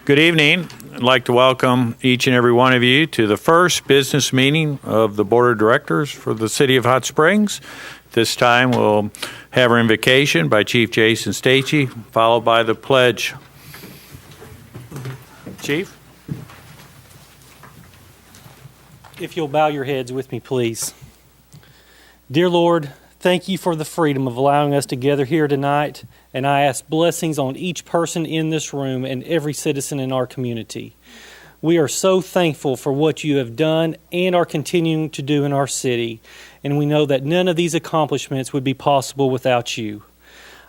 Good evening. I'd like to welcome each and every one of you to the first business meeting of the Board of Directors for the City of Hot Springs. This time we'll have our invocation by Chief Jason Stacey, followed by the pledge. Chief? If you'll bow your heads with me, please. Dear Lord, thank you for the freedom of allowing us to gather here tonight, and I ask blessings on each person in this room and every citizen in our community. We are so thankful for what you have done and are continuing to do in our city, and we know that none of these accomplishments would be possible without you.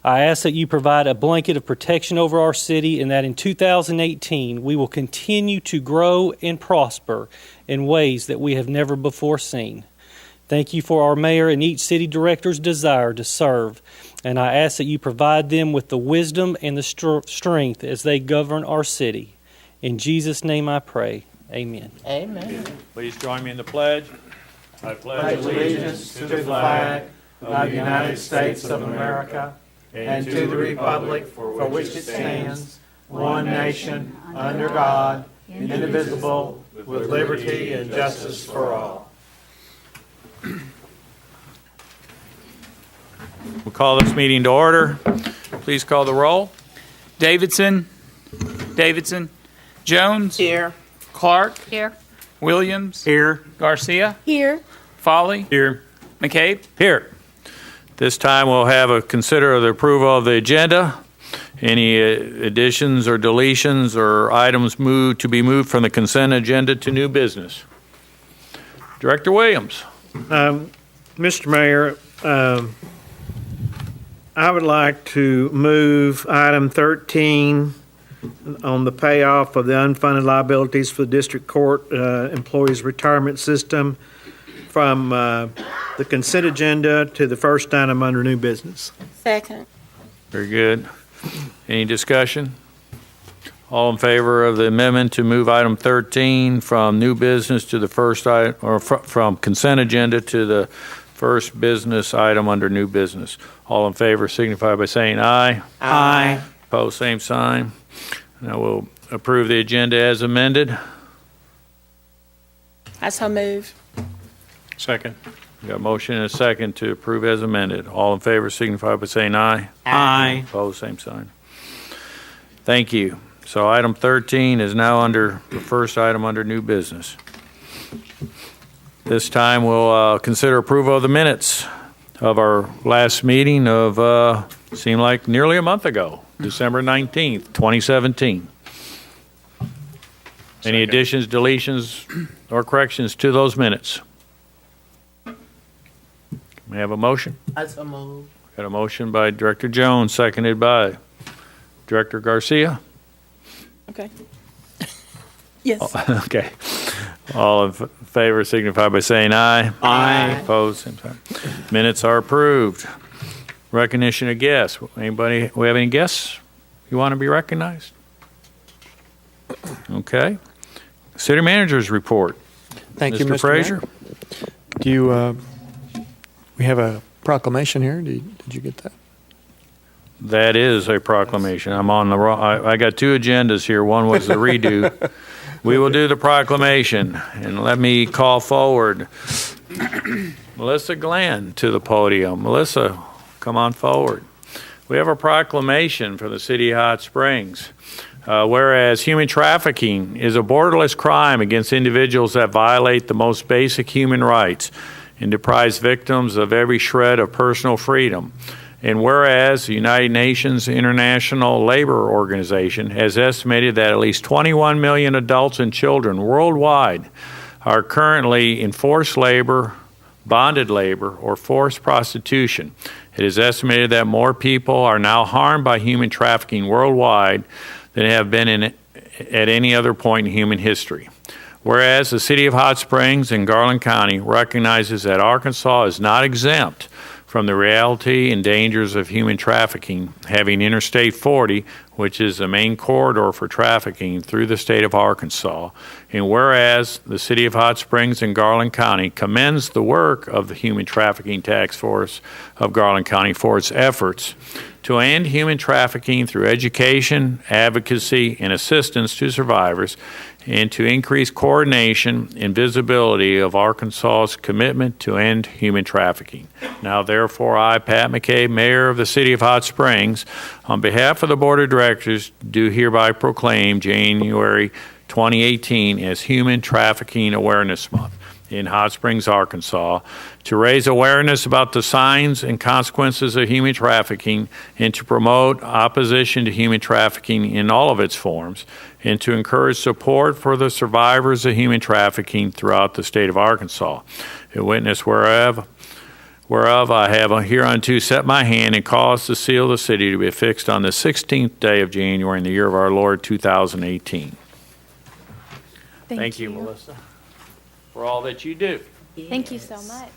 I ask that you provide a blanket of protection over our city and that in 2018 we will continue to grow and prosper in ways that we have never before seen. Thank you for our mayor and each city director's desire to serve, and I ask that you provide them with the wisdom and the strength as they govern our city. In Jesus' name I pray. Amen. Amen. Please join me in the pledge. I pledge allegiance to the flag of the United States of America and to the republic for which it stands, one nation, under God, indivisible, with liberty and justice for all. We'll call this meeting to order. Please call the roll. Davidson. Jones. Here. Clark. Here. Williams. Here. Garcia. Here. Foley. Here. McCabe. Here. This time we'll have a consider the approval of the agenda. Any additions or deletions or items to be moved from the consent agenda to new business? Director Williams. Mr. Mayor, I would like to move item 13 on the payoff of the unfunded liabilities for the district court employees retirement system from the consent agenda to the first item under new business. Second. Very good. Any discussion? All in favor of the amendment to move item 13 from new business to the first item, or from consent agenda to the first business item under new business? All in favor signify by saying aye. Aye. Opposed, same sign. Now we'll approve the agenda as amended. I so move. Second. We got a motion and a second to approve as amended. All in favor signify by saying aye. Aye. Opposed, same sign. Thank you. So item 13 is now under the first item under new business. This time we'll consider approval of the minutes of our last meeting of, seemed like nearly a month ago, December 19th, 2017. Any additions, deletions, or corrections to those minutes? May I have a motion? I so move. Got a motion by Director Jones, seconded by Director Garcia. Okay. Yes. Okay. All in favor signify by saying aye. Aye. Opposed, same sign. Minutes are approved. Recognition of guests. Anybody, we have any guests you want to be recognized? Okay. City Manager's report. Thank you, Mr. Frazier. Mayor. Do you, we have a proclamation here. Did you get that? That is a proclamation. I'm on the wrong, I got two agendas here. One was the redo. We will do the proclamation. And let me call forward Melissa Glenn to the podium. Melissa, come on forward. We have a proclamation for the City of Hot Springs. Whereas human trafficking is a borderless crime against individuals that violate the most basic human rights and deprives victims of every shred of personal freedom. And whereas the United Nations International Labor Organization has estimated that at least 21 million adults and children worldwide are currently in forced labor, bonded labor, or forced prostitution. It is estimated that more people are now harmed by human trafficking worldwide than have been at any other point in human history. Whereas the City of Hot Springs and Garland County recognizes that Arkansas is not exempt from the reality and dangers of human trafficking, having Interstate 40, which is the main corridor for trafficking through the state of Arkansas. And whereas the City of Hot Springs and Garland County commends the work of the Human Trafficking Task Force of Garland County for its efforts to end human trafficking through education, advocacy, and assistance to survivors, and to increase coordination and visibility of Arkansas's commitment to end human trafficking. Now, therefore, I, Pat McCabe, Mayor of the City of Hot Springs, on behalf of the Board of Directors, do hereby proclaim January 2018 as Human Trafficking Awareness Month in Hot Springs, Arkansas, to raise awareness about the signs and consequences of human trafficking and to promote opposition to human trafficking in all of its forms, and to encourage support for the survivors of human trafficking throughout the state of Arkansas. A witness whereof I have hereunto set my hand and caused the seal of the city to be affixed on the 16th day of January in the year of our Lord 2018. Thank you, Melissa, for all that you do. Thank you so much.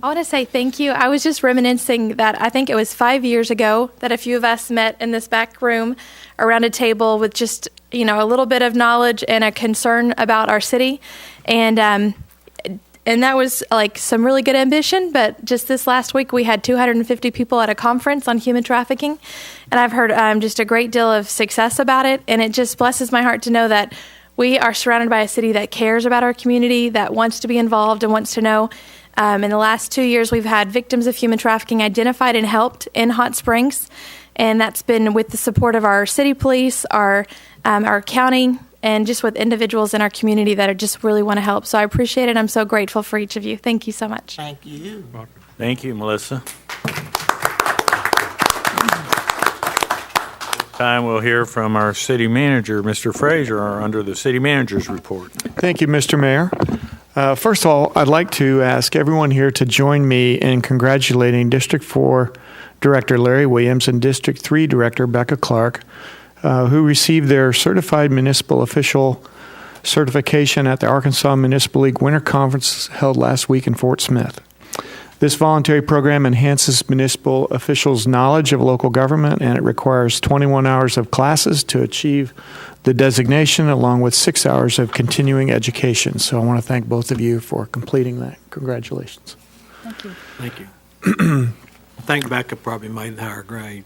I want to say thank you. I was just reminiscing that I think it was 5 years ago that a few of us met in this back room around a table with just, a little bit of knowledge and a concern about our city. And that was like some really good ambition, but just this last week we had 250 people at a conference on human trafficking, and I've heard just a great deal of success about it, and it just blesses my heart to know that we are surrounded by a city that cares about our community, that wants to be involved and wants to know. In the last 2 years, we've had victims of human trafficking identified and helped in Hot Springs, and that's been with the support of our city police, our county, and just with individuals in our community that are just really want to help. So I appreciate it. I'm so grateful for each of you. Thank you so much. Thank you. Thank you, Melissa. This time we'll hear from our city manager, Mr. Frazier, under the city manager's report. Thank you, Mr. Mayor. First of all, I'd like to ask everyone here to join me in congratulating District 4 Director Larry Williams and District 3 Director Becca Clark, who received their Certified Municipal Official certification at the Arkansas Municipal League Winter Conference held last week in Fort Smith. This voluntary program enhances municipal officials' knowledge of local government, and it requires 21 hours of classes to achieve the designation, along with 6 hours of continuing education. So I want to thank both of you for completing that. Congratulations. Thank you. Thank you. I think Becca probably made the higher grade.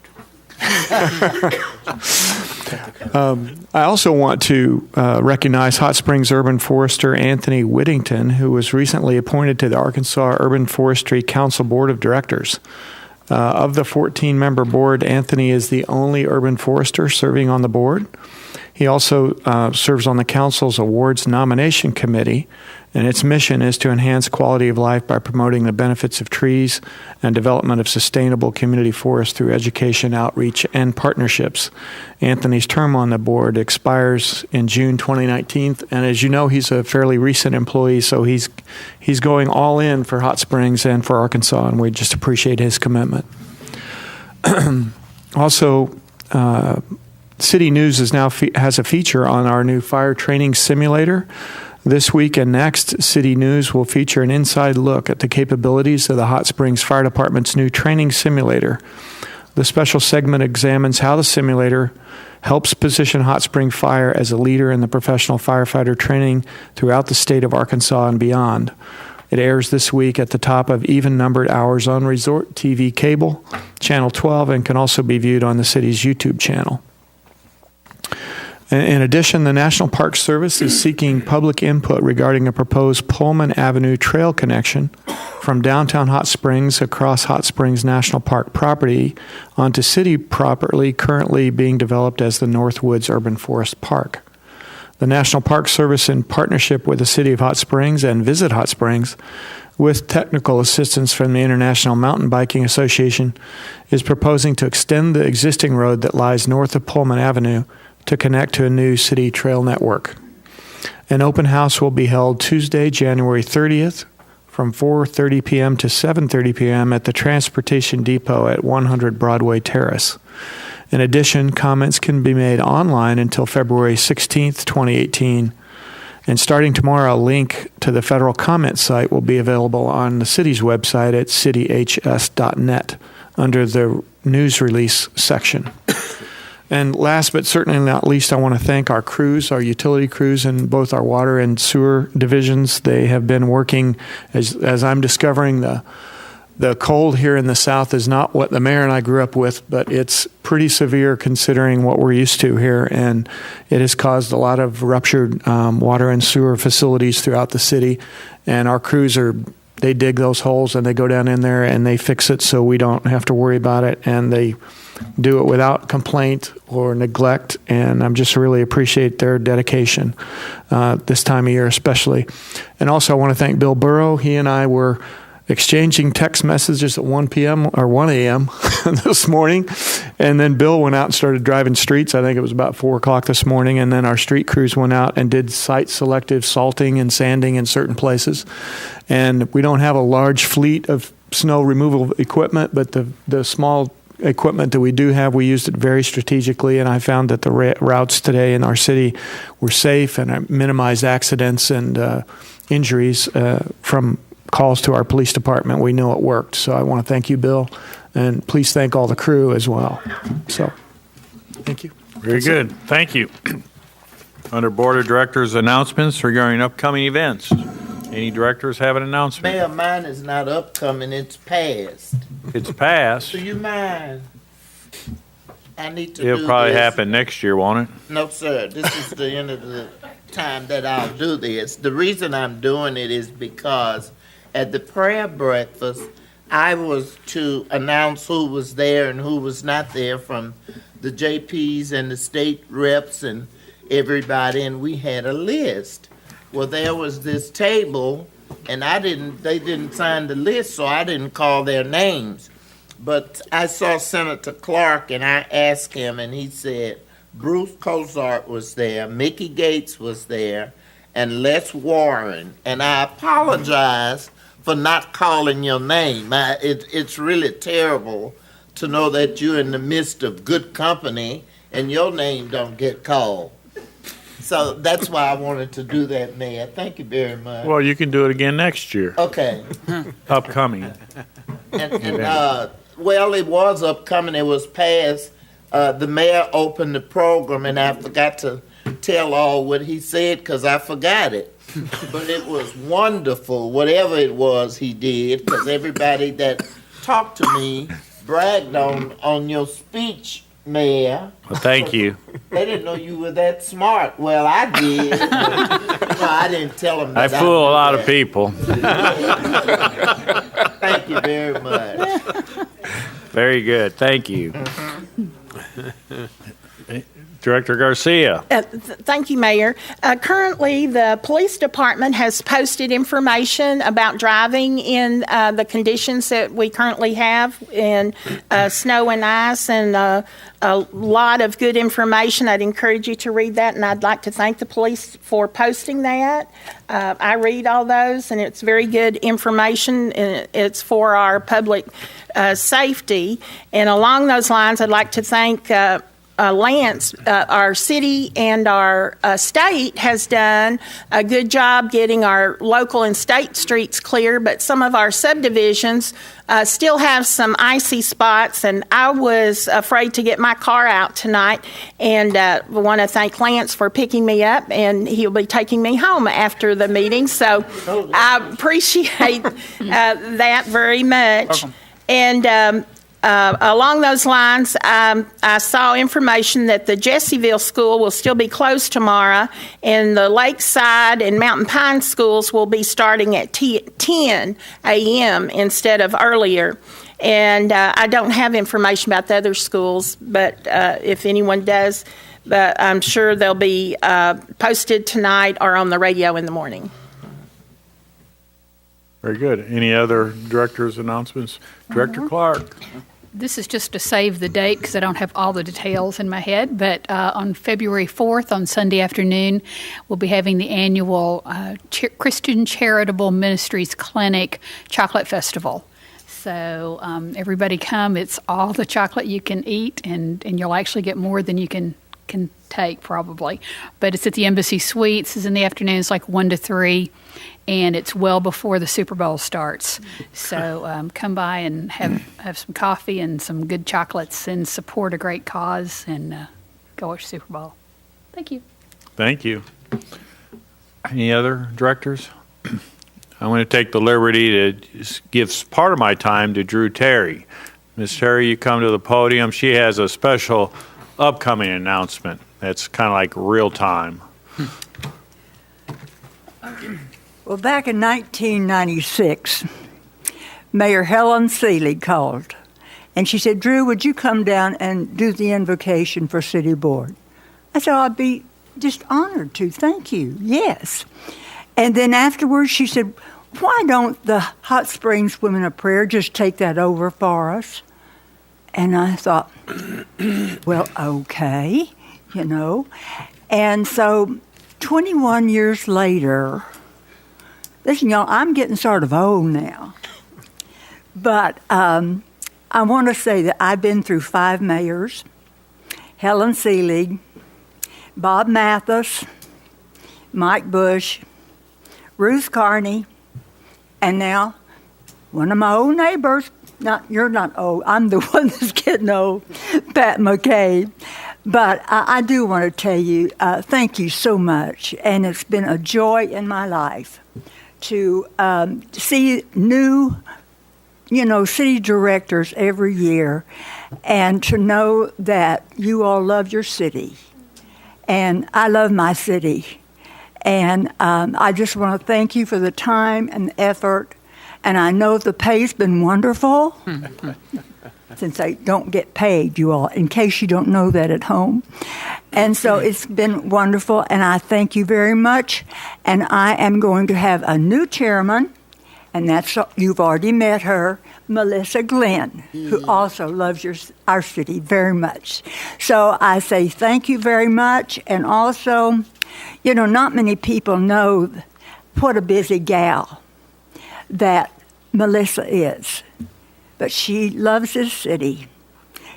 I also want to recognize Hot Springs Urban Forester Anthony Whittington, who was recently appointed to the Arkansas Urban Forestry Council Board of Directors. Of the 14-member board, Anthony is the only urban forester serving on the board. He also serves on the council's awards nomination committee, and its mission is to enhance quality of life by promoting the benefits of trees and development of sustainable community forests through education, outreach, and partnerships. Anthony's term on the board expires in June 2019, and as you know, he's a fairly recent employee, so he's going all in for Hot Springs and for Arkansas, and we just appreciate his commitment. Also, City News is now has a feature on our new fire training simulator. This week and next, City News will feature an inside look at the capabilities of the Hot Springs Fire Department's new training simulator. The special segment examines how the simulator helps position Hot Spring Fire as a leader in the professional firefighter training throughout the state of Arkansas and beyond. It airs this week at the top of even-numbered hours on Resort TV Cable, Channel 12, and can also be viewed on the city's YouTube channel. In addition, the National Park Service is seeking public input regarding a proposed Pullman Avenue trail connection from downtown Hot Springs across Hot Springs National Park property onto city property currently being developed as the Northwoods Urban Forest Park. The National Park Service, in partnership with the City of Hot Springs and Visit Hot Springs, with technical assistance from the International Mountain Biking Association, is proposing to extend the existing road that lies north of Pullman Avenue to connect to a new city trail network. An open house will be held Tuesday, January 30th from 4:30 p.m. to 7:30 p.m. at the Transportation Depot at 100 Broadway Terrace. In addition, comments can be made online until February 16th, 2018. And starting tomorrow, a link to the federal comment site will be available on the city's website at cityhs.net under the news release section. And last but certainly not least, I want to thank our crews, our utility crews in both our water and sewer divisions. They have been working, as I'm discovering, the cold here in the South is not what the mayor and I grew up with, but it's pretty severe considering what we're used to here. And it has caused a lot of ruptured water and sewer facilities throughout the city. And our crews they dig those holes and they go down in there and they fix it so we don't have to worry about it. And they do it without complaint or neglect. And I'm just really appreciate their dedication this time of year especially. And also I want to thank Bill Burrow. He and I were exchanging text messages at 1 p.m. or 1 a.m. this morning. And then Bill went out and started driving streets. I think it was about 4 o'clock this morning. And then our street crews went out and did site selective salting and sanding in certain places. And we don't have a large fleet of snow removal equipment, but the small equipment that we do have, we used it very strategically. And I found that the routes today in our city were safe and minimized accidents and injuries from calls to our police department. We know it worked. So I want to thank you, Bill, and please thank all the crew as well. So, thank you. Very good. Thank you. Under Board of Directors announcements regarding upcoming events. Any directors have an announcement? Mayor, mine is not upcoming, it's past. It's passed. Do you mind? I need to do It'll probably this. happen next year, won't it? No, sir, this is the end of the time that I'll do this. The reason I'm doing it is because at the prayer breakfast, I was to announce who was there and who was not there from the JPs and the state reps and everybody, and we had a list. Well, there was this table, and they didn't sign the list, so I didn't call their names. But I saw Senator Clark, and I asked him, and he said Bruce Cozart was there, Mickey Gates was there, and Les Warren. And I apologize for not calling your name. It's really terrible to know that you're in the midst of good company and your name don't get called. So that's why I wanted to do that, Mayor. Thank you very much. Well, you can do it again next year. Okay. Upcoming. Well, it was upcoming. It was passed. The mayor opened the program, and I forgot to tell all what he said because I forgot it. But it was wonderful, whatever it was he did, because everybody that talked to me bragged on your speech, Mayor. Well, thank you. They didn't know you were that smart. Well, I did. I didn't tell them I that. fool a knew lot that. of people. Thank you very much. Very good. Thank you. Director Garcia. Thank you, Mayor. Currently, the police department has posted information about driving in the conditions that we currently have in snow and ice, and a lot of good information. I'd encourage you to read that, and I'd like to thank the police for posting that. I read all those, and it's very good information. And it's for our public safety. And along those lines, I'd like to thank Lance. Our city and our state has done a good job getting our local and state streets clear, but some of our subdivisions still have some icy spots, and I was afraid to get my car out tonight, and want to thank Lance for picking me up, and he'll be taking me home after the meeting, so I appreciate that very much. Welcome. And along those lines, I saw information that the Jesseville School will still be closed tomorrow, and the Lakeside and Mountain Pine schools will be starting at 10 a.m. instead of earlier. And I don't have information about the other schools, but if anyone does, but I'm sure they'll be posted tonight or on the radio in the morning. Very good. Any other directors' announcements? Director Clark. This is just to save the date because I don't have all the details in my head, but on February 4th, on Sunday afternoon, we'll be having the annual Christian Charitable Ministries Clinic Chocolate Festival. So everybody come. It's all the chocolate you can eat, and you'll actually get more than you can take probably. But it's at the Embassy Suites. It's in the afternoon. It's like 1 to 3, and it's well before the Super Bowl starts. So come by and have some coffee and some good chocolates and support a great cause and go watch Super Bowl. Thank you. Thank you. Any other directors? I'm going to take the liberty to give part of my time to Drew Terry. Ms. Terry, you come to the podium. She has a special upcoming announcement that's kind of like real time. Well, back in 1996, Mayor Helen Seelig called, and she said, Drew, would you come down and do the invocation for City Board? I said, I'd be just honored to. Thank you. Yes. And then afterwards, she said, why don't the Hot Springs Women of Prayer just take that over for us? And I thought, well, okay, you know. And so 21 years later, listen, y'all, I'm getting sort of old now. But I want to say that I've been through 5 mayors, Helen Seelig, Bob Mathis, Mike Bush, Ruth Carney, and now one of my old neighbors, you're not old, I'm the one that's getting old, Pat McCabe. But I do want to tell you, thank you so much. And it's been a joy in my life to see new, city directors every year, and to know that you all love your city. And I love my city. And I just want to thank you for the time and the effort. And I know the pay's been wonderful, since I don't get paid, you all, in case you don't know that at home. And so it's been wonderful, and I thank you very much. And I am going to have a new chairman, and you've already met her, Melissa Glenn, who also loves our city very much. So I say thank you very much, and also, not many people know what a busy gal that Melissa is. But she loves this city.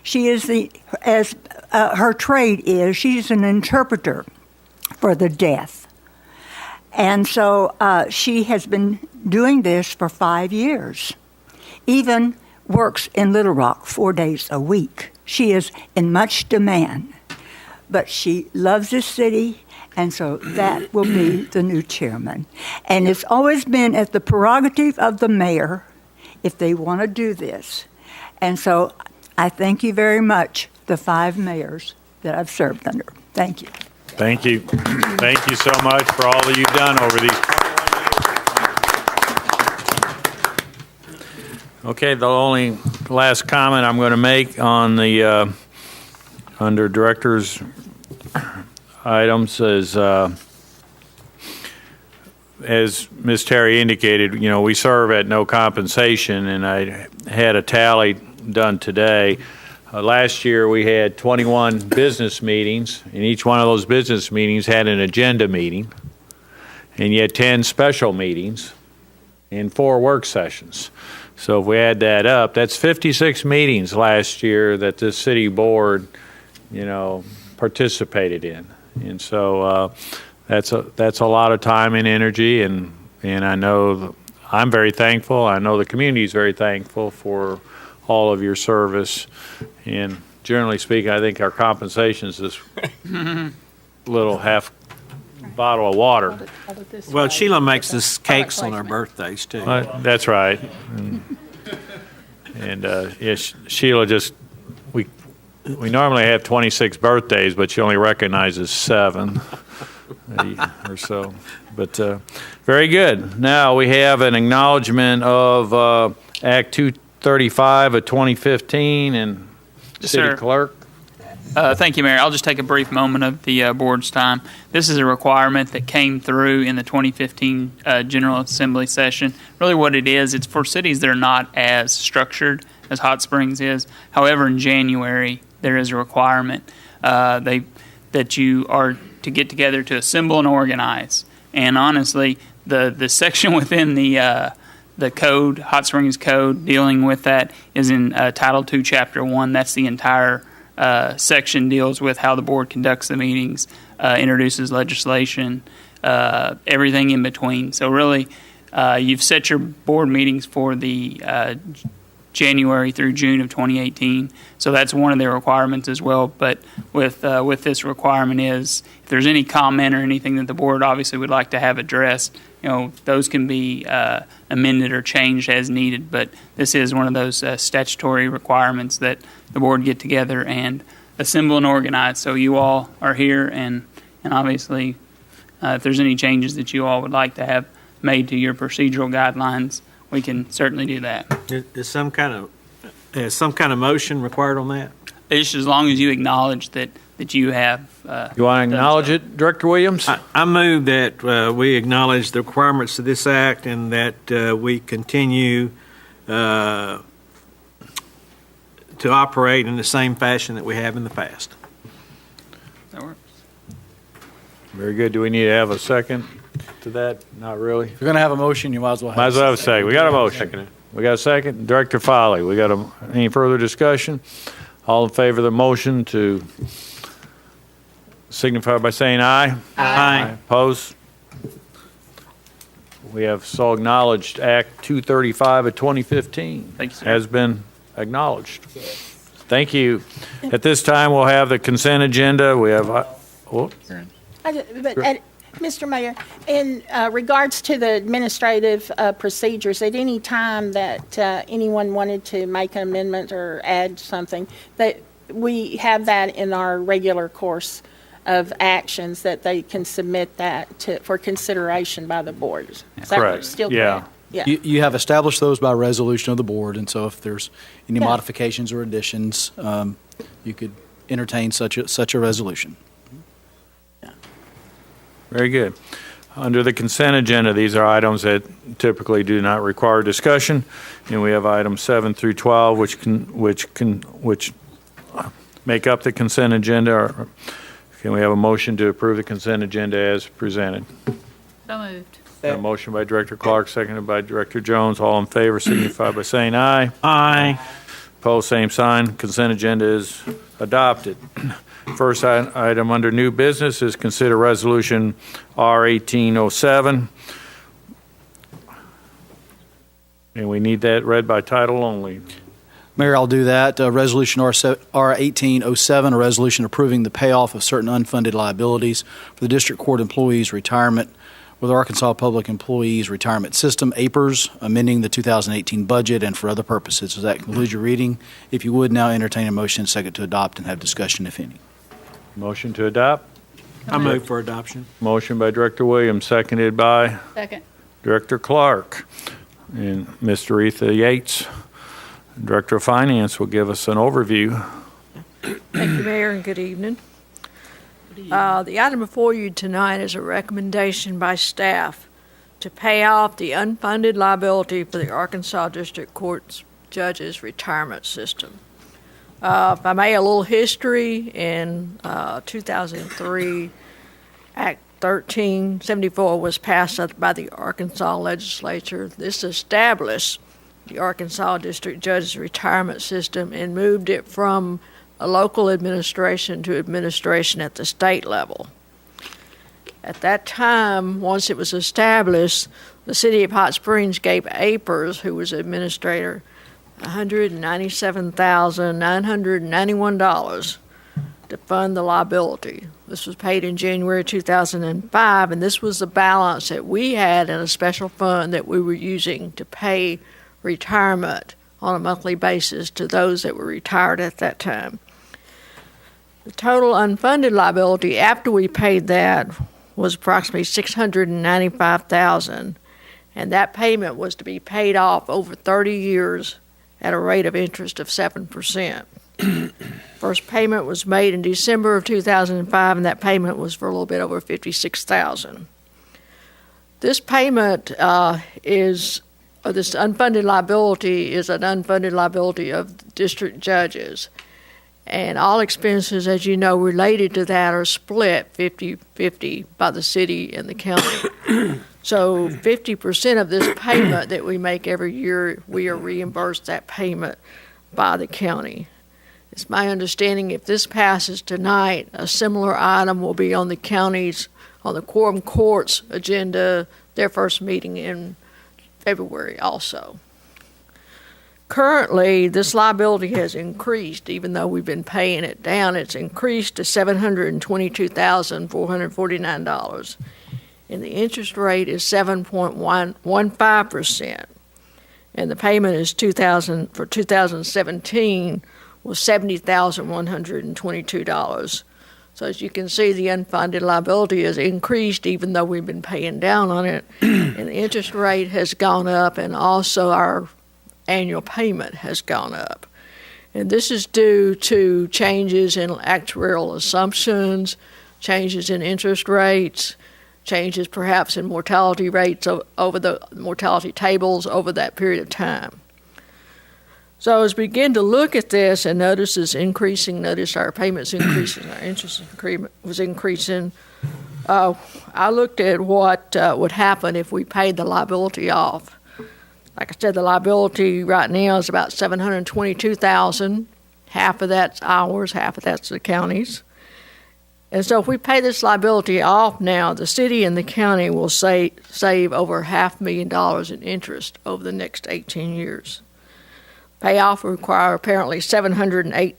She is her trade is, she's an interpreter for the deaf. And so she has been doing this for 5 years. Even works in Little Rock 4 days a week. She is in much demand. But she loves this city, and so that will be the new chairman. And it's always been at the prerogative of the mayor if they want to do this. And so I thank you very much, the 5 mayors that I've served under. Thank you. Thank you. Thank you so much for all that you've done over these. Okay, the only last comment I'm going to make on the under directors items is, as Ms. Terry indicated, we serve at no compensation, and I had a tally done today. Last year we had 21 business meetings, and each one of those business meetings had an agenda meeting, and you had 10 special meetings and 4 work sessions. So if we add that up, that's 56 meetings last year that the city board, participated in. And so that's a lot of time and energy, and I know I'm very thankful. I know the community is very thankful for all of your service. And generally speaking, I think our compensation is this little half bottle of water. Well, Sheila makes us cakes on our birthdays, too. That's right. And Sheila we normally have 26 birthdays, but she only recognizes 7 or so. But very good. Now we have an acknowledgement of Act 235 of 2015 and City Clerk. Thank you, Mayor. I'll just take a brief moment of the board's time. This is a requirement that came through in the 2015 General Assembly session. Really what it is, it's for cities that are not as structured as Hot Springs is. However, in January, there is a requirement that you are to get together to assemble and organize. And honestly, the section within the the code, Hot Springs Code, dealing with that is in Title II, Chapter 1. That's the entire section deals with how the board conducts the meetings, introduces legislation, everything in between. So really, you've set your board meetings for the January through June of 2018. So that's one of their requirements as well. But with this requirement is, if there's any comment or anything that the board obviously would like to have addressed, those can be amended or changed as needed. But this is one of those statutory requirements that the board get together and assemble and organize. So you all are here, and obviously, if there's any changes that you all would like to have made to your procedural guidelines, we can certainly do that. Is some kind of motion required on that? It's just as long as you acknowledge that you have. You want to acknowledge it, Director Williams? I move that we acknowledge the requirements of this act and that we continue to operate in the same fashion that we have in the past. That works. Very good. Do we need to have a second to that? Not really. If you're going to have a motion, you might as well have Might as well have a second. We got a motion. We got a second. Director Foley, we got any further discussion? All in favor of the motion to signify by saying aye. Aye. Opposed? We have so acknowledged Act 235 of 2015. Thank you, sir. Has been acknowledged. Thank you. At this time, we'll have the consent agenda. We have, Mr. Mayor, in regards to the administrative procedures, at any time that anyone wanted to make an amendment or add something, that we have that in our regular course of actions, that they can submit that for consideration by the board. Is that Correct. still Yeah. correct? Yeah. You have established those by resolution of the board, and so if there's any Yeah. modifications or additions, you could entertain such a resolution. Very good. Under the consent agenda, these are items that typically do not require discussion, and we have items 7 through 12, which make up the consent agenda. Can we have a motion to approve the consent agenda as presented? So moved. A motion by Director Clark, seconded by Director Jones. All in favor signify by saying aye. Aye. Opposed, same sign. Consent agenda is adopted. First item under new business is consider resolution R1807. And we need that read by title only. Mayor, I'll do that. Resolution R1807, a resolution approving the payoff of certain unfunded liabilities for the district court employees' retirement with Arkansas Public Employees Retirement System, APERS, amending the 2018 budget and for other purposes. Does that conclude your reading? If you would, now entertain a motion second to adopt and have discussion, if any. Motion to adopt. I move for adoption. Motion by Director Williams, seconded by Second. Director Clark. And Ms. Aretha Yates, Director of Finance, will give us an overview. Thank you, Mayor, and good evening. The item before you tonight is a recommendation by staff to pay off the unfunded liability for the Arkansas District Court's Judges Retirement System. If I may, a little history. In 2003, Act 1374 was passed by the Arkansas legislature. This established the Arkansas District Judges Retirement System and moved it from a local administration to administration at the state level. At that time, once it was established, the city of Hot Springs gave APERS, who was administrator, $197,991 to fund the liability. This was paid in January 2005, and this was the balance that we had in a special fund that we were using to pay retirement on a monthly basis to those that were retired at that time. The total unfunded liability after we paid that was approximately $695,000, and that payment was to be paid off over 30 years at a rate of interest of 7%. First payment was made in December of 2005, and that payment was for a little bit over $56,000. This payment this unfunded liability is an unfunded liability of district judges. And all expenses, as you know, related to that are split 50-50 by the city and the county. So 50% of this payment that we make every year, we are reimbursed that payment by the county. It's my understanding if this passes tonight, a similar item will be on the county's, on the Quorum Court's agenda, their first meeting in February also. Currently, this liability has increased, even though we've been paying it down. It's increased to $722,449, and the interest rate is 7.15%, and the payment is for 2017 was $70,122. So as you can see, the unfunded liability has increased, even though we've been paying down on it, and the interest rate has gone up, and also our annual payment has gone up. And this is due to changes in actuarial assumptions, changes in interest rates, changes perhaps in mortality rates over the mortality tables over that period of time. So as we begin to look at this and notice our payments increasing, our interest was increasing, I looked at what would happen if we paid the liability off. Like I said, the liability right now is about $722,000. Half of that's ours, half of that's the county's. And so if we pay this liability off now, the city and the county will save over $500,000 in interest over the next 18 years. Payoff will require apparently approximately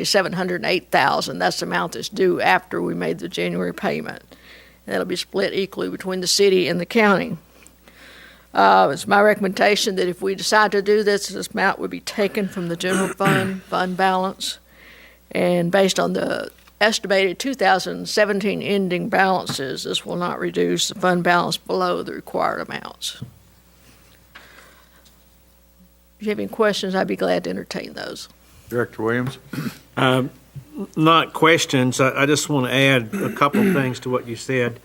$708,000. That's the amount that's due after we made the January payment. And that'll be split equally between the city and the county. It's my recommendation that if we decide to do this amount would be taken from the general fund balance. And based on the estimated 2017 ending balances, this will not reduce the fund balance below the required amounts. If you have any questions, I'd be glad to entertain those. Director Williams? Not questions. I just want to add a couple of things to what you said.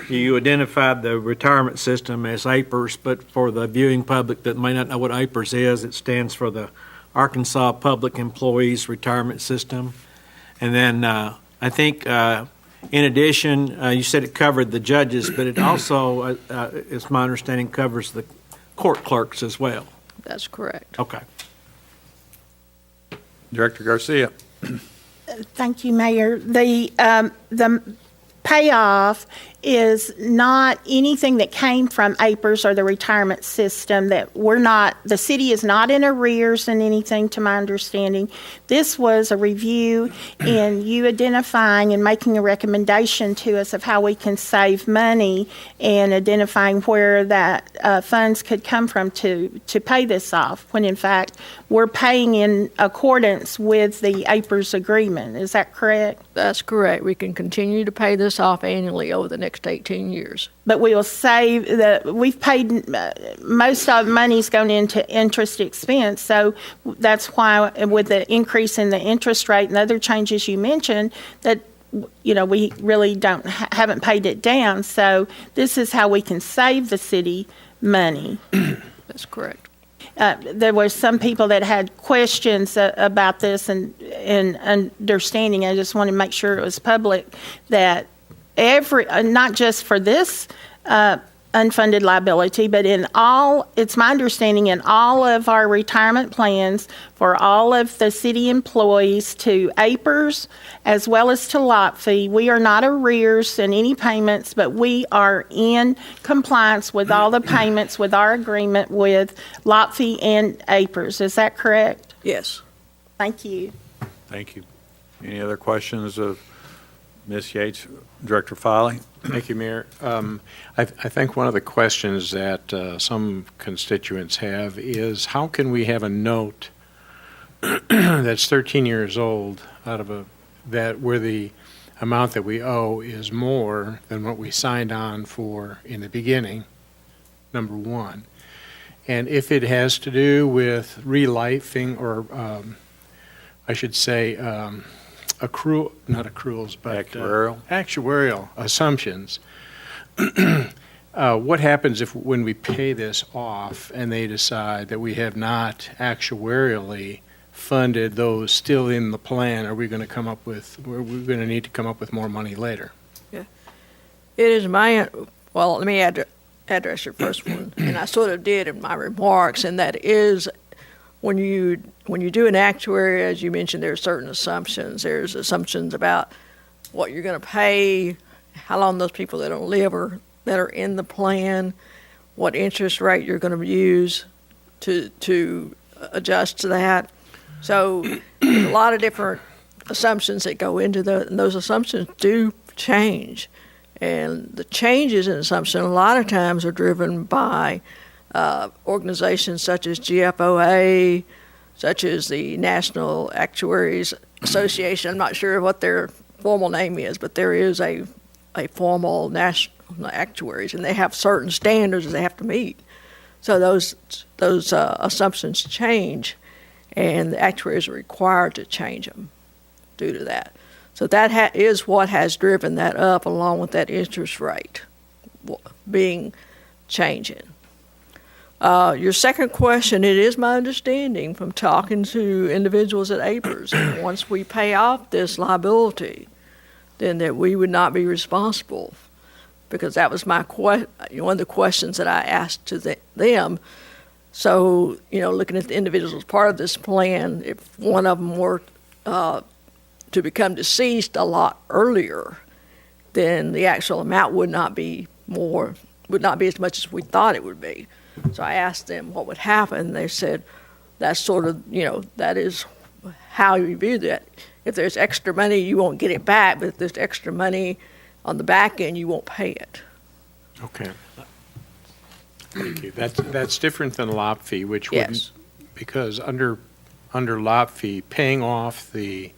You identified the retirement system as APERS, but for the viewing public that may not know what APERS is, it stands for the Arkansas Public Employees Retirement System. And then I think in addition, you said it covered the judges, but it also, it's my understanding, covers the court clerks as well. That's correct. Okay. Director Garcia? Thank you, Mayor. The payoff is not anything that came from APERS or the retirement system that the city is not in arrears in anything to my understanding. This was a review and you identifying and making a recommendation to us of how we can save money and identifying where that funds could come from to pay this off, when in fact we're paying in accordance with the APERS agreement. Is that correct? That's correct. We can continue to pay this off annually over the next 18 years. But we will save we've paid, most of the money's going into interest expense. So that's why with the increase in the interest rate and other changes you mentioned, that, we really haven't paid it down. So this is how we can save the city money. That's correct. There were some people that had questions about this and understanding. I just want to make sure it was public that not just for this unfunded liability, but it's my understanding in all of our retirement plans for all of the city employees to APERS as well as to lot fee, we are not arrears in any payments, but we are in compliance with all the payments with our agreement with lot fee and APERS. Is that correct? Yes. Thank you. Thank you. Any other questions of Ms. Yates? Director Filey? Thank you, Mayor. I think one of the questions that some constituents have is how can we have a note that's 13 years old where the amount that we owe is more than what we signed on for in the beginning, number one. And if it has to do with relifing or I should say actuarial assumptions. What happens when we pay this off and they decide that we have not actuarially funded those still in the plan? Are we going to come up with, we're going to need to come up with more money later? It is my, well, let me address your first one, and I sort of did in my remarks, and that is when you do an actuary, as you mentioned, there are certain assumptions. There's assumptions about what you're going to pay, how long those people that don't live or that are in the plan, what interest rate you're going to use to adjust to that. So there's a lot of different assumptions that go into and those assumptions do change. And the changes in assumption a lot of times are driven by organizations such as GFOA, such as the National Actuaries Association. I'm not sure what their formal name is, but there is a formal national actuaries, and they have certain standards that they have to meet. So those assumptions change, and the actuaries are required to change them due to that. So that is what has driven that up, along with that interest rate being changing. Your second question, it is my understanding from talking to individuals at APERS, that once we pay off this liability, then that we would not be responsible, because that was my one of the questions that I asked to them. So, looking at the individuals as part of this plan, if one of them were to become deceased a lot earlier, then the actual amount would not be as much as we thought it would be. So I asked them what would happen. They said that's sort of, that is how you view that. If there's extra money, you won't get it back, but if there's extra money on the back end, you won't pay it. Okay. Thank you. That's different than LOP fee, which Yes. wouldn't, because under LOP fee, paying off the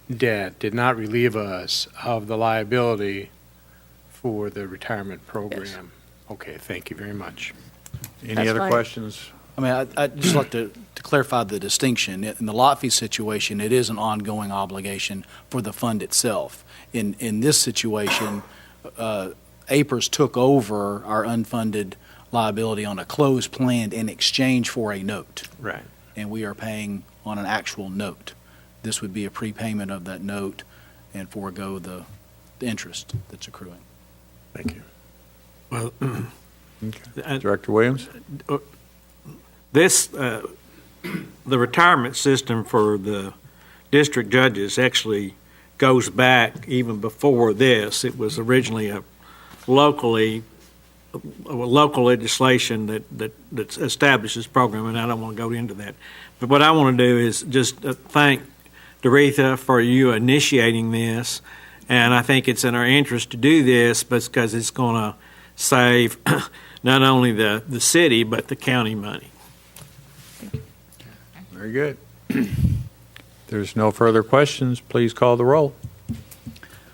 debt did not relieve us of the liability for the retirement program. Yes. Okay, thank you very much. Any That's other fine. questions? I mean, I'd just like to clarify the distinction. In the lot fee situation, it is an ongoing obligation for the fund itself. In this situation, APERS took over our unfunded liability on a closed plan in exchange for a note, Right. and we are paying on an actual note. This would be a prepayment of that note and forego the interest that's accruing. Thank you. Well, Director Williams? this, the retirement system for the district judges actually goes back even before this. It was originally a local legislation that establishes program, and I don't want to go into that. But what I want to do is just thank Doretha for you initiating this, and I think it's in our interest to do this, but because it's going to save not only the city but the county money. Very good. There's no further questions. Please call the roll.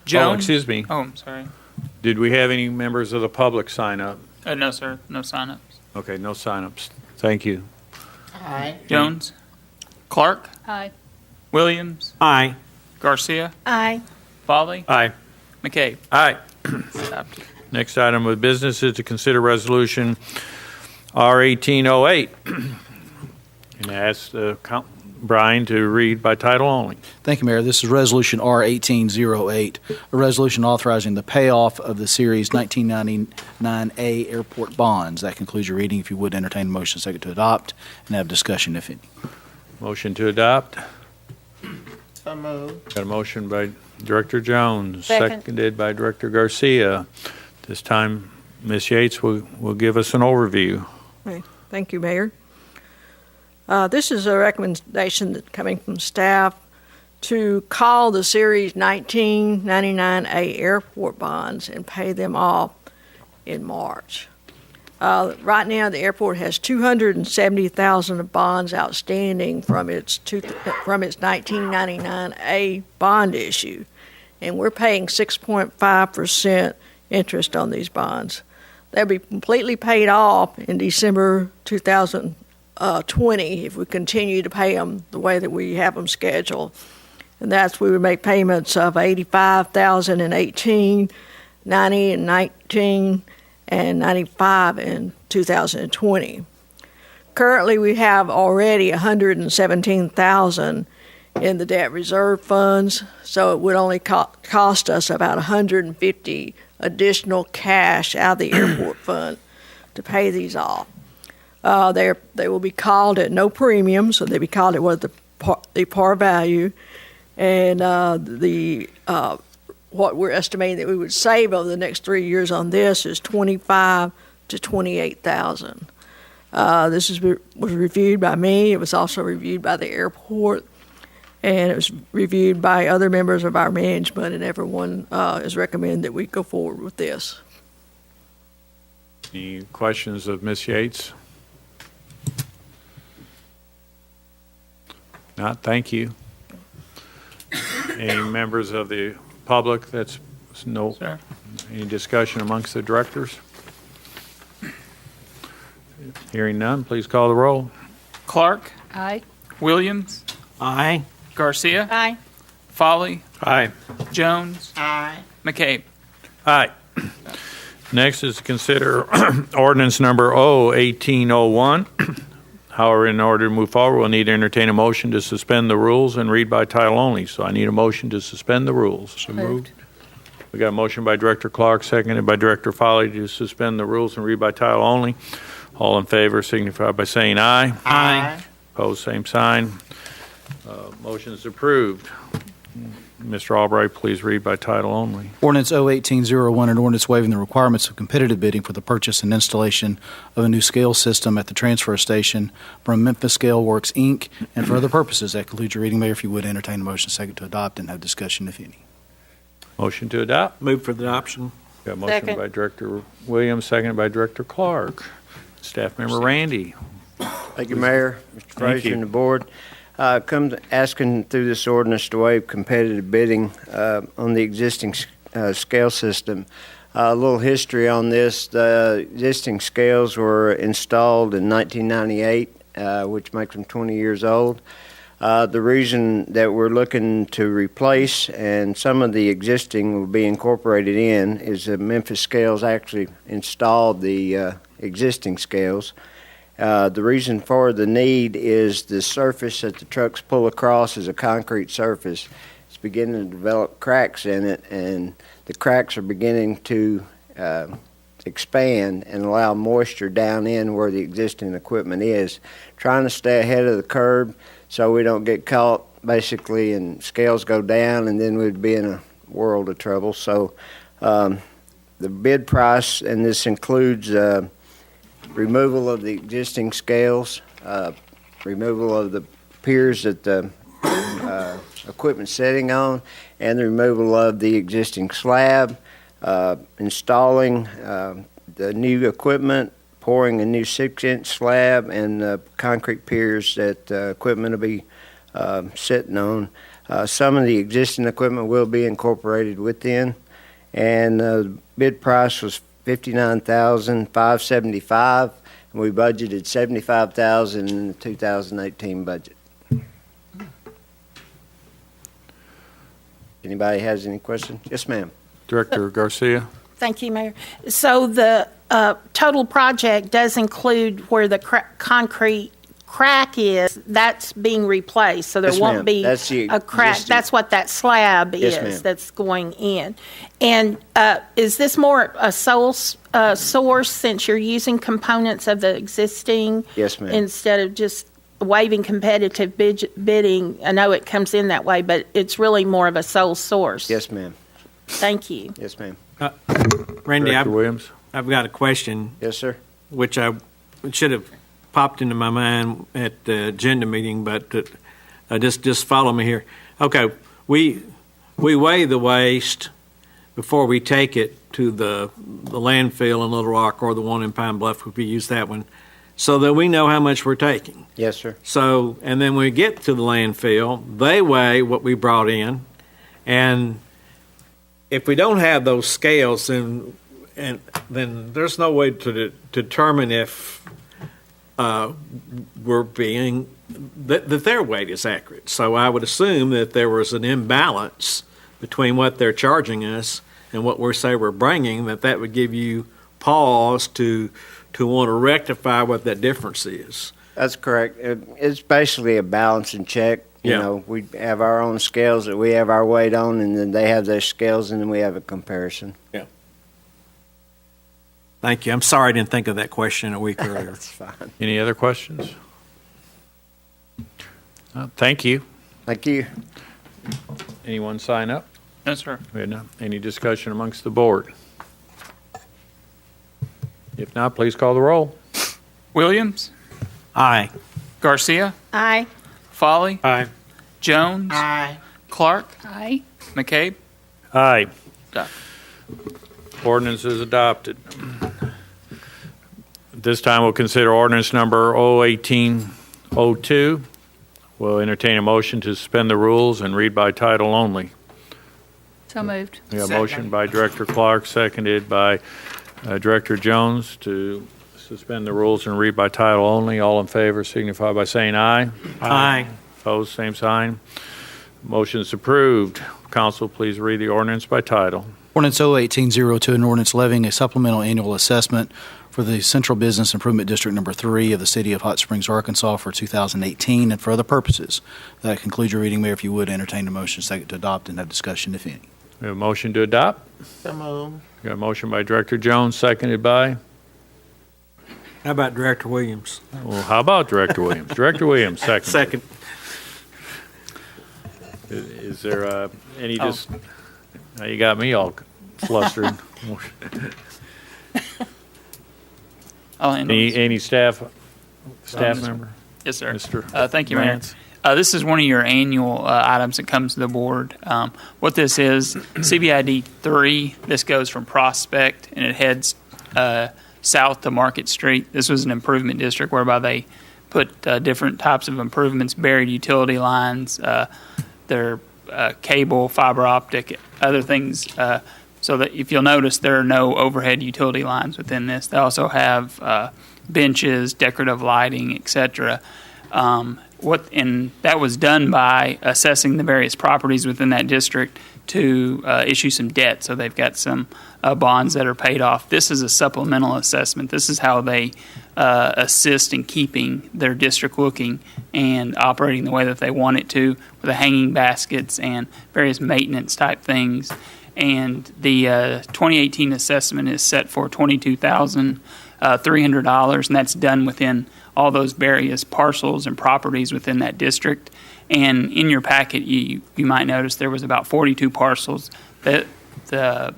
Jones? Oh, excuse me. Oh, I'm sorry. Did we have any members of the public sign up? No, sir. No sign-ups. Okay, no sign-ups. Thank you. Aye. Jones? Clark? Aye. Williams? Aye. Garcia? Aye. Foley? Aye. McCabe? Aye. Adopted. Next item of business is to consider resolution R1808. And ask Brian to read by title only. Thank you, Mayor. This is Resolution R1808, a resolution authorizing the payoff of the Series 1999A airport bonds. That concludes your reading. If you would entertain a motion second to adopt and have discussion, if any. Motion to adopt. So moved. Got a motion by Director Jones, Second. seconded by Director Garcia. This time, Ms. Yates will give us an overview. Okay. Thank you, Mayor. This is a recommendation that's coming from staff to call the Series 1999A airport bonds and pay them off in March. Right now, the airport has $270,000 of bonds outstanding from its 1999A bond issue, and we're paying 6.5% interest on these bonds. They'll be completely paid off in December 2020 if we continue to pay them the way that we have them scheduled. And that's, we would make payments of $85,000 in 18, $90 in 19, and $95 in 2020. Currently, we have already $117,000 in the debt reserve funds, so it would only cost us about $150 additional cash out of the airport fund to pay these off. They will be called at no premium, so they'll be called at what the par value, and what we're estimating that we would save over the next 3 years on this is $25,000 to $28,000. This was reviewed by me. It was also reviewed by the airport, and it was reviewed by other members of our management, and everyone is recommending that we go forward with this. Any questions of Ms. Yates? Not, thank you. Any members of the public that's no, Sir. any discussion amongst the directors? Hearing none, please call the roll. Clark, Aye. Williams, Aye. Garcia, Aye. Foley, Aye. Jones, Aye. McCabe. Aye. Next is to consider ordinance number 1801. However, in order to move forward, we'll need to entertain a motion to suspend the rules and read by title only. So I need a motion to suspend the rules. So moved. We got a motion by Director Clark, seconded by Director Foley to suspend the rules and read by title only. All in favor signify by saying aye. Aye. Opposed, same sign. Motion is approved. Mr. Albright, please read by title only. Ordinance 01801, an ordinance waiving the requirements of competitive bidding for the purchase and installation of a new scale system at the transfer station from Memphis Scale Works, Inc., and for other purposes. That concludes your reading, Mayor. If you would entertain a motion second to adopt and have discussion, if any. Motion to adopt. Move for the adoption. Got a motion Second. by Director Williams, seconded by Director Clark. Staff Member Randy. Thank you, Mayor, Mr. Frazier, and the board. Comes asking through this ordinance to waive competitive bidding on the existing scale system. A little history on this. The existing scales were installed in 1998, which makes them 20 years old. The reason that we're looking to replace and some of the existing will be incorporated in is that Memphis Scales actually installed the existing scales. The reason for the need is the surface that the trucks pull across is a concrete surface. It's beginning to develop cracks in it, and the cracks are beginning to expand and allow moisture down in where the existing equipment is. Trying to stay ahead of the curve so we don't get caught basically and scales go down, and then we'd be in a world of trouble. So the bid price, and this includes removal of the existing scales, removal of the piers that the equipment's sitting on, and the removal of the existing slab, installing the new equipment, pouring a new 6-inch slab, and concrete piers that equipment will be sitting on. Some of the existing equipment will be incorporated within, and the bid price was $59,575, and we budgeted $75,000 in the 2018 budget. Anybody has any questions? Yes, ma'am. Director Garcia. Thank you, Mayor. So the total project does include where the concrete crack is, that's being replaced, so there Yes, won't ma'am. be That's the a crack. existing- That's what that slab Yes, is ma'am. that's going in. And is this more a sole source since you're using components of the existing? Yes, ma'am. Instead of just waiving competitive bidding? I know it comes in that way, but it's really more of a sole source. Yes, ma'am. Thank you. Yes, ma'am. Randy, Director Williams. I've got a question, Yes, sir. which I should have popped into my mind at the agenda meeting, but just follow me here. Okay, we weigh the waste before we take it to the landfill in Little Rock or the one in Pine Bluff, if we use that one, so that we know how much we're taking. Yes, sir. So, and then when we get to the landfill, they weigh what we brought in, and if we don't have those scales, then there's no way to determine if we're being that their weight is accurate. So I would assume that there was an imbalance between what they're charging us and what we say we're bringing. That would give you pause to want to rectify what that difference is. That's correct. It's basically a balancing check. You Yeah. know, we have our own scales that we have our weight on, and then they have their scales, and then we have a comparison. Thank you. I'm sorry I didn't think of that question a week earlier. That's fine. Any other questions? Thank you. Thank you. Anyone sign up? No, sir. We had none. Any discussion amongst the board? If not, please call the roll. Williams, Aye. Garcia, Aye. Folly, Aye. Jones, Aye. Clark, Aye. McCabe. Aye. Done. Ordinance is adopted. This time we'll consider ordinance number 01802. We'll entertain a motion to suspend the rules and read by title only. So moved. We have a motion by Director Clark, seconded by Director Jones to suspend the rules and read by title only. All in favor signify by saying aye. Aye. Opposed, same sign. Motion is approved. Council, please read the ordinance by title. Ordinance 01802, an ordinance levying a supplemental annual assessment for the Central Business Improvement District Number 3 of the City of Hot Springs, Arkansas for 2018 and for other purposes. That concludes your reading, Mayor. If you would, entertain a motion second to adopt and have discussion, if any. We have a motion to adopt. So move. We got a motion by Director Jones, seconded by, How about Director Williams? well, how about Director Williams? Director Williams, second. Second. Is there any just, now you got me all flustered. I'll handle this. Any staff Yes, member? Yes, sir. Mr. Thank you, Mayor. Lance? This is one of your annual items that comes to the board. What this is, CBID 3, this goes from Prospect and it heads south to Market Street. This was an improvement district whereby they put different types of improvements, buried utility lines, their cable, fiber optic, other things. So that if you'll notice, there are no overhead utility lines within this. They also have benches, decorative lighting, etc. And that was done by assessing the various properties within that district to issue some debt. So they've got some bonds that are paid off. This is a supplemental assessment. This is how they assist in keeping their district looking and operating the way that they want it to, with the hanging baskets and various maintenance type things. And the 2018 assessment is set for $22,300, and that's done within all those various parcels and properties within that district. And in your packet, you might notice there was about 42 parcels that the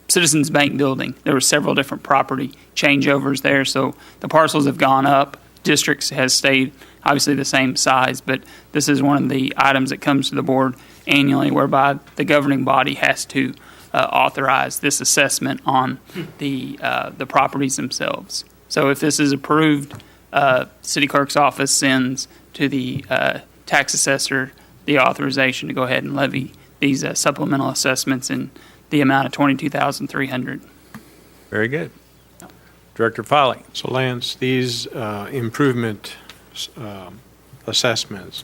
Citizens Bank building. There were several different property changeovers there, so the parcels have gone up. Districts has stayed obviously the same size, but this is one of the items that comes to the board annually, whereby the governing body has to authorize this assessment on the properties themselves. So if this is approved, City Clerk's office sends to the tax assessor the authorization to go ahead and levy these supplemental assessments in the amount of $22,300. Very good. Director Foley. So Lance, these improvement assessments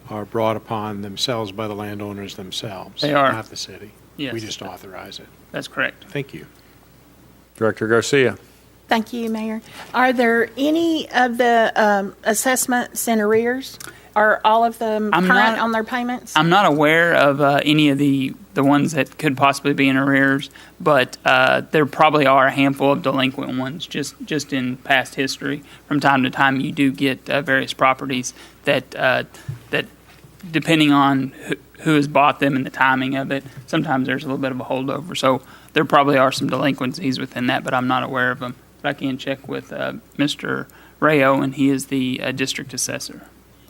are brought upon themselves by the landowners themselves. They are. Not the city. Yes. We just authorize it. That's correct. Thank you. Director Garcia. Thank you, Mayor. Are there any of the assessments in arrears? Are all of them I'm current not- on their payments? I'm not aware of any of the ones that could possibly be in arrears, but there probably are a handful of delinquent ones just in past history. From time to time, you do get various properties that depending on who has bought them and the timing of it, sometimes there's a little bit of a holdover. So there probably are some delinquencies within that, but I'm not aware of them. But I can check with Mr. Rayo, and he is the district assessor.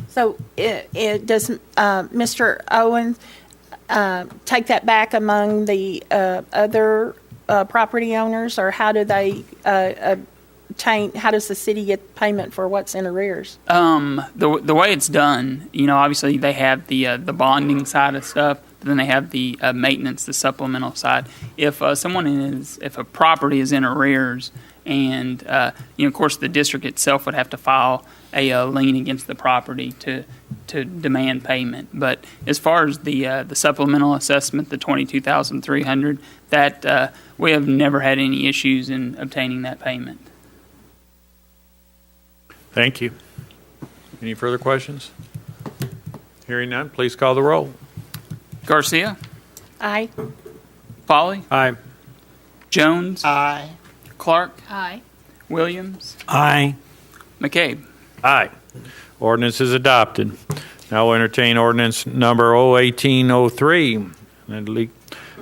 So does Mr. Owens take that back among the other property owners, or how do they how does the city get payment for what's in arrears? The way it's done, obviously they have the bonding side of stuff, but then they have the maintenance, the supplemental side. If if a property is in arrears, and of course the district itself would have to file a lien against the property to demand payment. But as far as the supplemental assessment, the $22,300, that we have never had any issues in obtaining that payment. Thank you. Any further questions? Hearing none, please call the roll. Garcia, Aye. Folly, Aye. Jones, Aye. Clark, Aye. Williams, Aye. McCabe. Aye. Ordinance is adopted. Now we'll entertain ordinance number 01803. And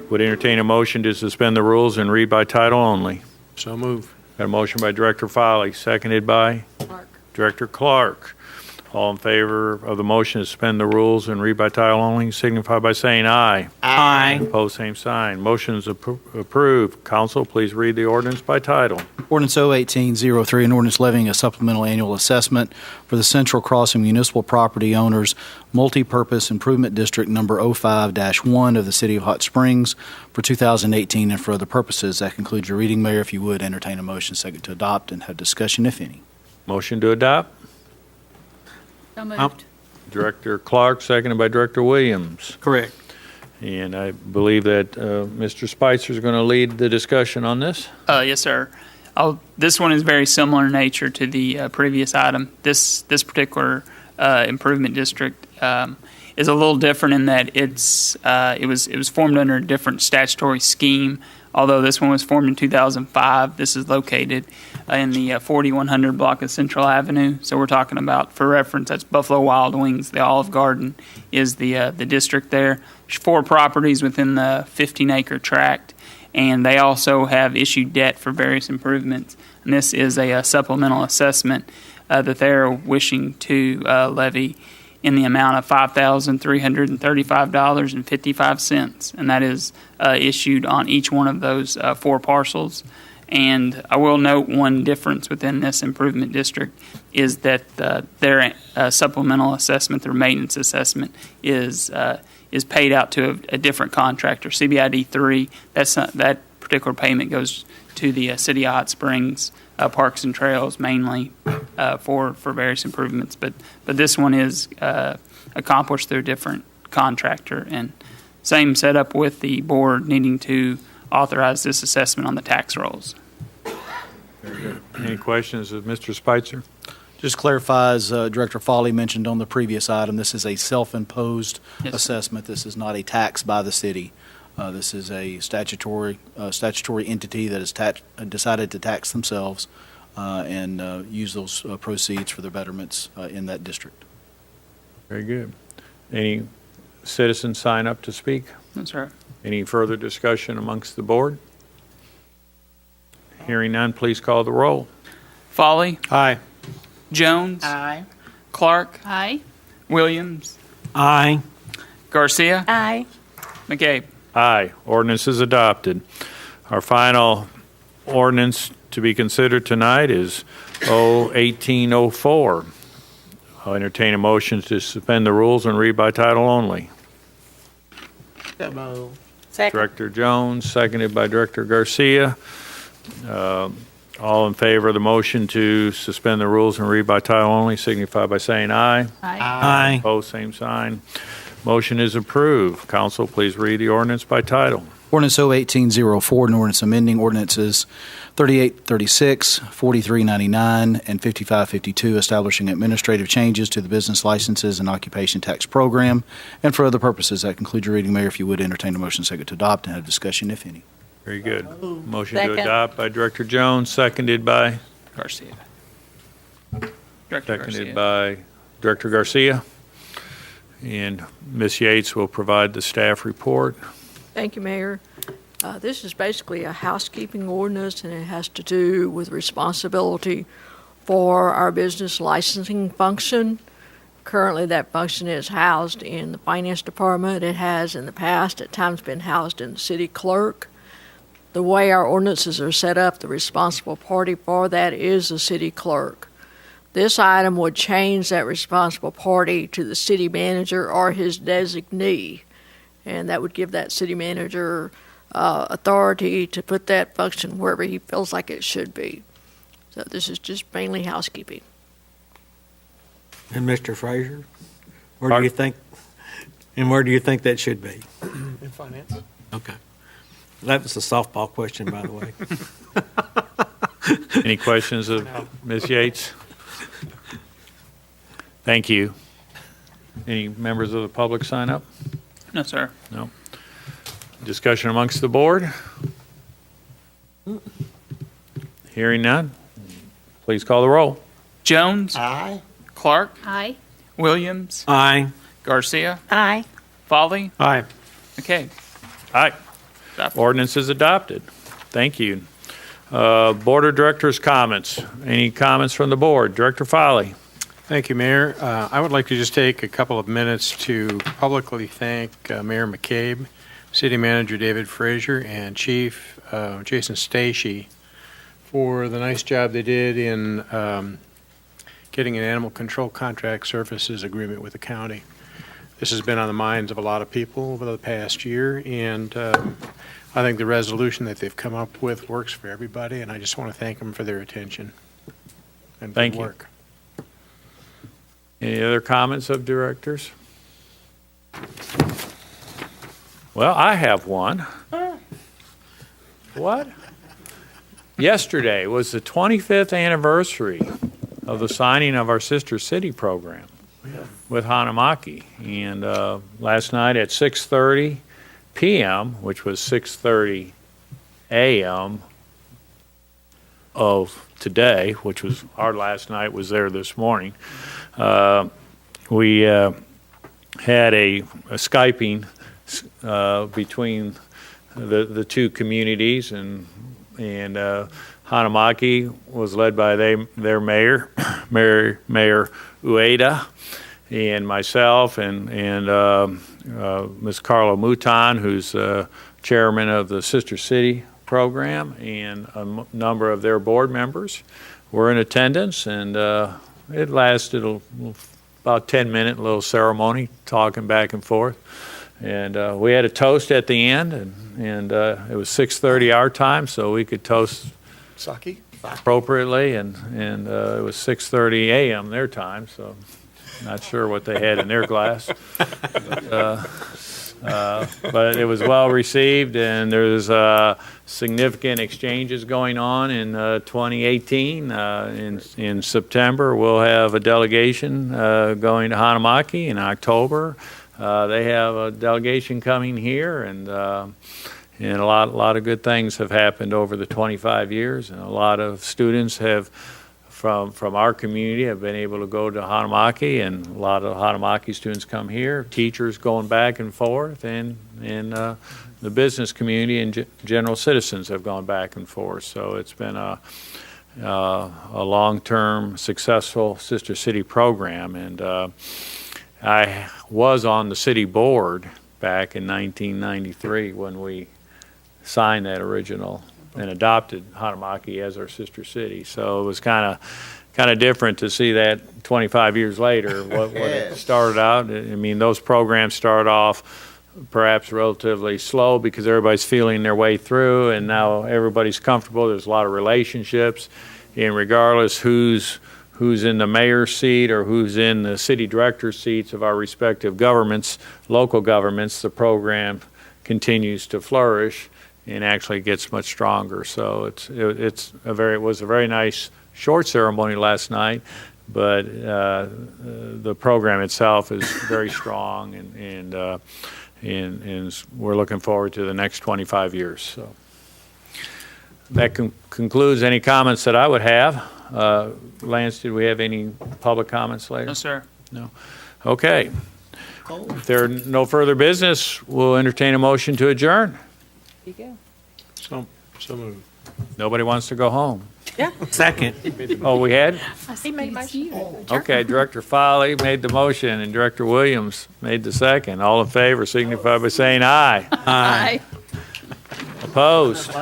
would entertain a motion to suspend the rules and read by title only. So move. Got a motion by Director Foley, seconded by Clark. Director Clark. All in favor of the motion to suspend the rules and read by title only, signify by saying aye. Aye. Opposed, same sign. Motion is approved. Council, please read the ordinance by title. Ordinance 01803, an ordinance levying a supplemental annual assessment for the Central Crossing Municipal Property Owners Multi-Purpose Improvement District Number 05-1 of the City of Hot Springs for 2018 and for other purposes. That concludes your reading, Mayor. If you would, entertain a motion second to adopt and have discussion, if any. Motion to adopt. So moved. Director Clark, seconded by Director Williams. Correct. And I believe that Mr. Spicer is going to lead the discussion on this. Yes, sir. This one is very similar in nature to the previous item. This particular improvement district is a little different in that it was formed under a different statutory scheme. Although this one was formed in 2005, this is located in the 4100 block of Central Avenue. So we're talking about, for reference, that's Buffalo Wild Wings. The Olive Garden is the district there. There's 4 properties within the 15-acre tract, and they also have issued debt for various improvements. And this is a supplemental assessment that they're wishing to levy in the amount of $5,335.55, and that is issued on each one of those 4 parcels. And I will note one difference within this improvement district is that their supplemental assessment, their maintenance assessment, is paid out to a different contractor, CBID 3. That particular payment goes to the City of Hot Springs Parks and Trails mainly for various improvements, but this one is accomplished through a different contractor, and same setup with the board needing to authorize this assessment on the tax rolls. Very good. Any questions of Mr. Spicer? Just clarifies, Director Foley mentioned on the previous item, this is a self-imposed assessment. This is not a tax by the city. This is a statutory entity that has decided to tax themselves and use those proceeds for their betterments in that district. Very good. Any citizens sign up to speak? That's right. Any further discussion amongst the board? Hearing none, please call the roll. Foley, Aye. Jones, Aye. Clark, Aye. Williams, Aye. Garcia, Aye. McCabe. Aye. Ordinance is adopted. Our final ordinance to be considered tonight is 01804. I'll entertain a motion to suspend the rules and read by title only. So moved. Second. Director Jones, seconded by Director Garcia. All in favor of the motion to suspend the rules and read by title only, signify by saying aye. Aye. Aye. Opposed, same sign. Motion is approved. Council, please read the ordinance by title. Ordinance 01804, an ordinance amending ordinances 3836, 4399, and 5552, establishing administrative changes to the business licenses and occupation tax program, and for other purposes. That concludes your reading, Mayor. If you would, entertain a motion second to adopt and have discussion, if any. Very good. Motion to Second. adopt by Director Jones, seconded by? Garcia. Director Seconded Garcia. by Director Garcia. And Ms. Yates will provide the staff report. Thank you, Mayor. This is basically a housekeeping ordinance, and it has to do with responsibility for our business licensing function. Currently, that function is housed in the Finance Department. It has in the past at times been housed in the City Clerk. The way our ordinances are set up, the responsible party for that is the City Clerk. This item would change that responsible party to the city manager or his designee, and that would give that city manager authority to put that function wherever he feels like it should be. So this is just mainly housekeeping. And Mr. Frazier, where do you think that should be? In finance. Okay. That was a softball question, by the way. Any questions of Ms. Yates? Thank you. Any members of the public sign up? No, sir. No. Discussion amongst the board? Hearing none. Please call the roll. Jones. Aye. Clark. Aye. Williams. Aye. Garcia. Aye. Folly. Aye. McCabe. Aye. Adopted. Ordinance is adopted. Thank you. Board of Directors' comments. Any comments from the board? Director Foley. Thank you, Mayor. I would like to just take a couple of minutes to publicly thank Mayor McCabe, City Manager David Frazier, and Chief Jason Stacey for the nice job they did in getting an animal control contract services agreement with the county. This has been on the minds of a lot of people over the past year, and I think the resolution that they've come up with works for everybody, and I just want to thank them for their attention and Thank good you. work. Any other comments of directors? Well, I have one. What? Yesterday was the 25th anniversary of the signing of our Sister City program with Hanamaki. And last night at 6:30 p.m., which was 6:30 a.m. of today, which was our last night, was there this morning. We had a Skyping between the two communities, and Hanamaki was led by their mayor, Mayor Ueda, and myself, and Ms. Carla Mouton, who's chairman of the Sister City program, and a number of their board members were in attendance, and it lasted about 10-minute little ceremony, talking back and forth. And we had a toast at the end, and it was 6:30 our time, so we could toast Sake? appropriately, and it was 6:30 a.m. their time, so not sure what they had in their glass. But it was well received, and there's significant exchanges going on in 2018. In September, we'll have a delegation going to Hanamaki. In October, they have a delegation coming here, and a lot of good things have happened over the 25 years, and a lot of students have from our community have been able to go to Hanamaki, and a lot of Hanamaki students come here, teachers going back and forth, and the business community and general citizens have gone back and forth. So it's been a long-term successful Sister City program, and I was on the city board back in 1993 when we signed that original and adopted Hanamaki as our sister city. So it was kind of different to see that 25 years later, what it started out. I mean, those programs started off perhaps relatively slow because everybody's feeling their way through, and now everybody's comfortable. There's a lot of relationships, and regardless who's in the mayor's seat or who's in the city director's seats of our respective governments, local governments, the program continues to flourish and actually gets much stronger. So it was a very nice short ceremony last night, but the program itself is very strong, and we're looking forward to the next 25 years. So that concludes any comments that I would have. Lance, did we have any public comments later? No, sir. No. Okay. If there are no further business, we'll entertain a motion to adjourn. You go. So moved. Nobody wants to go home. Yeah. Second. Oh, we had? He made my Okay, Director Foley made the motion and Director Williams made the second. All in favor signify by saying aye. Aye. Opposed?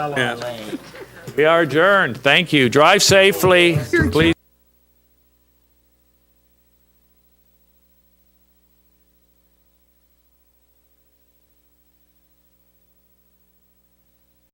We are adjourned. Thank you. Drive safely. Please.